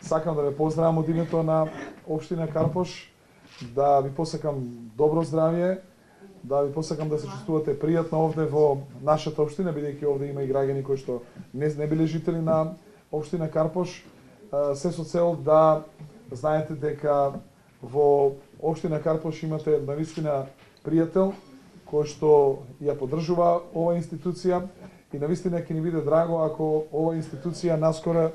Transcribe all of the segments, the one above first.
Сакам да ве поздравам од името на општина Карпош, да ви посакам добро здравје, да ви посакам да се чувствувате пријатно овде во нашата општина, бидејќи овде има и граѓани кои што не биле жители на општина Карпош, се со цел да знаете дека во општина Карпош имате навистина пријател кој што ја поддржува оваа институција и навистина ќе ни биде драго ако оваа институција наскоро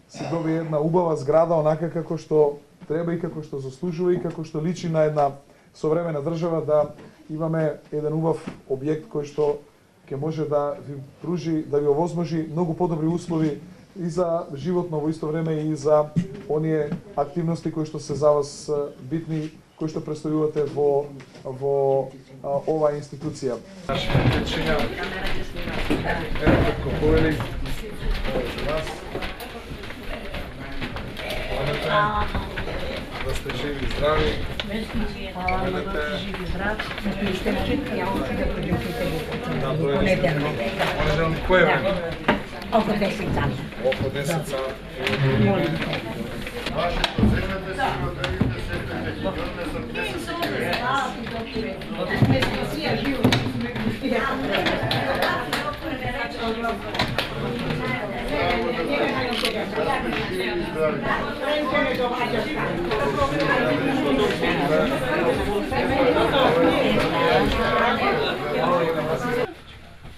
се добие една убава зграда, онака како што треба и како што заслужува и како што личи на една современа држава, да имаме еден убав објект кој што ќе може да ви пружи, да ви овозможи многу подобри услови и за животно во исто време и за оние активности кои што се за вас битни, кои што представувате во оваа институција. Да сте живи и здрави. Hvala da ste živi i zdravi. Niste čekali, a ovo da prinesete u ponedeljnik. Ponedeljnik koje vreme? Oko 10 sati. Oko 10 sati. Molim te.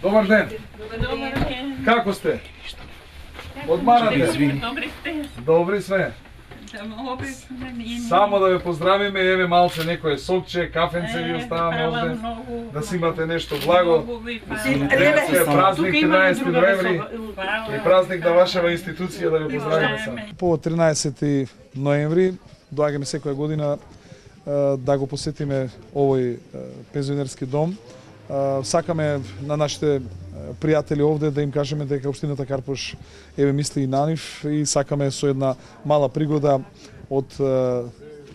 Добар ден. Како сте? Одмарате? Добри сте. Добри сме. Само да ве поздравиме, еве малце некое сокче, кафенце ви оставаме овде, да си имате нешто благо. Денес е празник 13 ноември и празник на вашава институција, да ве поздравиме сами. По 13 ноември доаѓаме секоја година да го посетиме овој пензионерски дом. Сакаме на нашите пријатели овде да им кажеме дека општината Карпош еве мисли и на нив и сакаме со една мала пригода од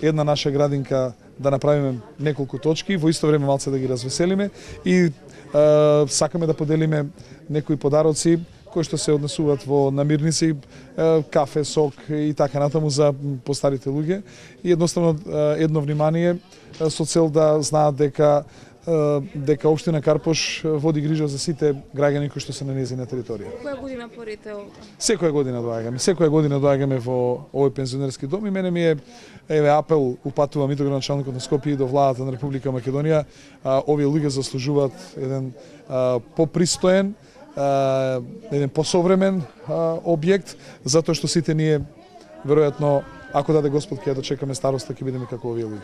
една наша градинка да направиме неколку точки, во исто време малце да ги развеселиме и сакаме да поделиме некои подароци кои што се однесуваат во намирници, кафе, сок и така натаму за постарите луѓе и едноставно едно внимание со цел да знаат дека општина Карпош води грижа за сите граѓани кои што се на нејзина територија. Која година порите овде? Секоја година доаѓаме во овој пензионерски дом и мене ми е апел, упатувам и до градоначалникот на Скопје и до владата на Република Македонија, овие луѓе заслужуваат еден попристоен, еден посовремен објект, затоа што сите ние веројатно, ако даде Господ, ќе ја дочекаме староста, ќе бидеме како овие луѓе.